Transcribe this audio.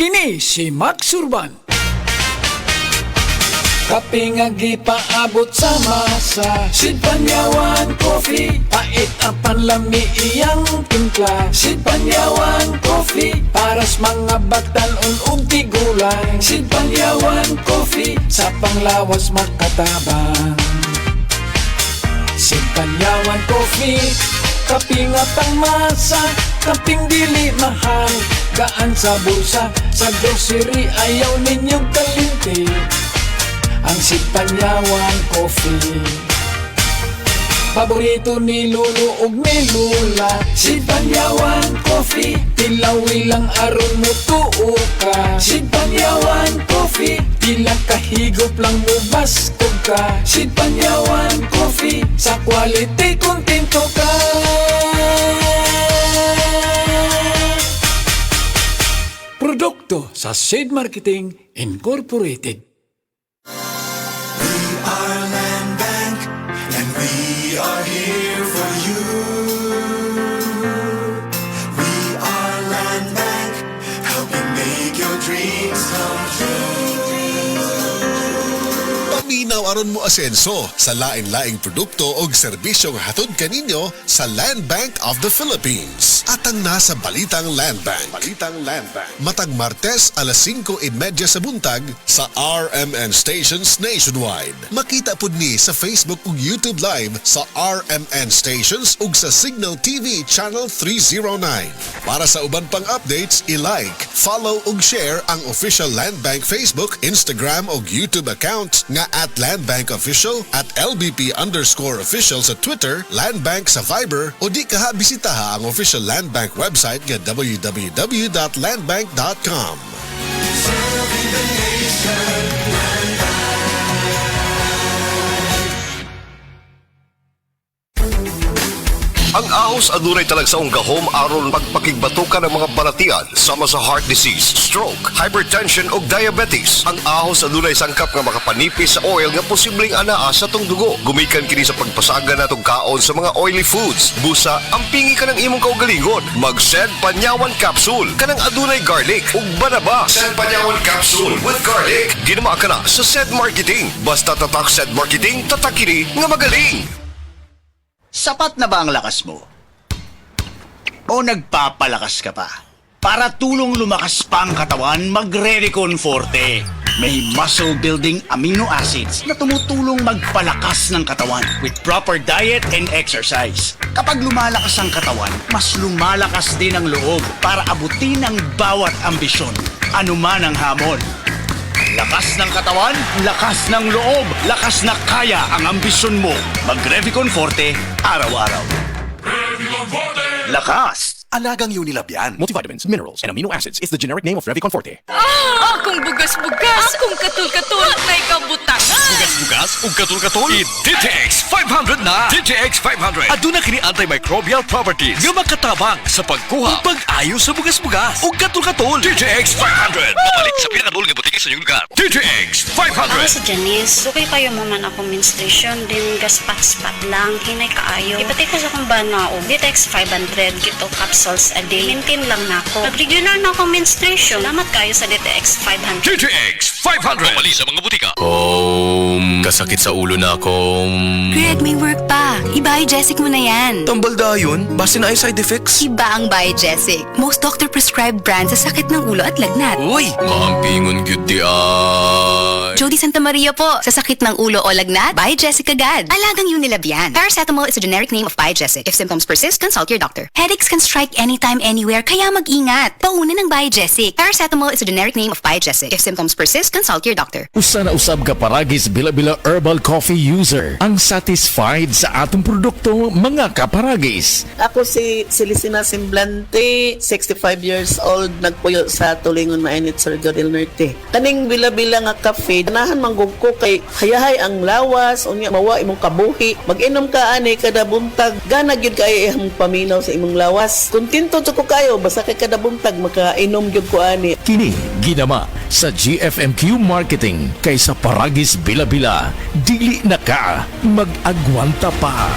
Kini si Max Urban. Kape nga gipaabot sa masa, Sid Panyawan Coffee, pait ang panlami iyang timpla. Sid Panyawan Coffee, paras mga batanon ug tigulang. Sid Panyawan Coffee, sa panglawas makatabang. Sid Panyawan Coffee, kape nga pangmasa, kaping dili mahal, gaan sa bulsa, sa grocery ayaw ninyong kalinti. Ang Sid Panyawan Coffee, paborito ni Lolo ug ni Lula. Sid Panyawan Coffee, tilawi lang aron mo tuo ka. Sid Panyawan Coffee, tila kahigop lang mo bastog ka. Sid Panyawan Coffee, sa quality kontento ka. Produkto sa Sid Marketing Incorporated. We are here for you. We are Land Bank, helping make your dreams come true. Paminaw aron mo asenso sa lain-laing produkto o serbisyong hatod kaninyo sa Land Bank of the Philippines. Atang nasa Balitang Land Bank. Matag Martes alas 5:30 sa buntag sa RMN Stations Nationwide. Makita pud ni sa Facebook ug YouTube Live sa RMN Stations ug sa Signal TV Channel 309. Para sa uban pang updates, i-like, follow ug share ang official Land Bank Facebook, Instagram ug YouTube accounts nga @LandBankOfficial, @LBP_official sa Twitter, Land Bank sa Viber o di kaha bisitaha ang official Land Bank website nga www.landbank.com. Serving the nation, Land Bank. Ang ahos adunay talagsaong gahom aron pagpakigbatukan ng mga balatian sama sa heart disease, stroke, hypertension ug diabetes. Ang ahos adunay sangkap nga makapanipis sa oil nga posibleng anaa sa tong dugo. Gumikan kini sa pagpasaga natong kaon sa mga oily foods. Busa, ampingi ka ng imong kaugalingon. Mag Sed Panyawan Capsule kanang adunay garlic ug banaba. Sed Panyawan Capsule with garlic. Ginama ka na sa Sed Marketing. Basta tatak Sed Marketing, tatak kini nga magaling. Sapat na ba ang lakas mo? O nagpapalakas ka pa? Para tulong lumakas pa ang katawan, mag-Redicon Forte. May muscle-building amino acids na tumutulong magpalakas ng katawan with proper diet and exercise. Kapag lumalakas ang katawan, mas lumalakas din ang loob para abutin ang bawat ambisyon, anuman ang hamon. Lakas ng katawan, lakas ng loob, lakas na kaya ang ambisyon mo. Mag-Revicon Forte, araw-araw. Revicon Forte! Lakas! Alagang Unilab yan. Multivitamins, minerals, and amino acids is the generic name of Revicon Forte. Akong bugas-bugas, akong katul-katul, may kabutangan. Bugas-bugas ug katul-katul, i-DTX 500 na. DTX 500. Aduna kini antimicrobial properties nga makatabang sa pagkuha ug pag-ayo sa bugas-bugas ug katul-katul. DTX 500. Mapalit sa pinakadul nga butiki sa inyong lugar. DTX 500. Ako si Janice. Sukay kayo mo man akong menstruation, din gaspat-spat lang, hinay kaayo. Ipatay ko sa kong bana o DTX 500, gito capsules a day. Maintain lang na ako. Pag regular na akong menstruation, salamat kayo sa DTX 500. DTX 500. Mapalit sa mga butika. Kasakit sa ulo na akong... Greg, may work pa. I-Biogesic mo na yan. Tambal dayon? Base na ay side effects? Iba ang Biogesic. Most doctor-prescribed brand sa sakit ng ulo at lagnat. Uy! Maampingon gyud di ay. Jody Santa Maria po. Sa sakit ng ulo o lagnat, Biogesic agad. Alagang Unilab yan. Paracetamol is a generic name of Biogesic. If symptoms persist, consult your doctor. Headaches can strike anytime, anywhere, kaya mag-ingat. Paunan ng Biogesic. Paracetamol is a generic name of Biogesic. If symptoms persist, consult your doctor. Usa na usab ka paragis Bila-Bila Herbal Coffee user. Ang satisfied sa atong produkto, mga kaparagis. Ako si Celicina Semblante, 65 years old, nagpuyo sa Tulingon Mainit, Surigao del Norte. Kaning bila-bila nga kafe, ganahan manggug ko kay hayahay ang lawas, unya mawa imong kabuhi. Mag-inom ka ani kada buntag, gana gyud kay imong paminaw sa imong lawas. Kontento jud ko kayo basta kay kada buntag makainom gyud ko ani. Kini ginama sa GFMQ Marketing kaysa paragis Bila-Bila. Dili na ka mag-agwanta pa.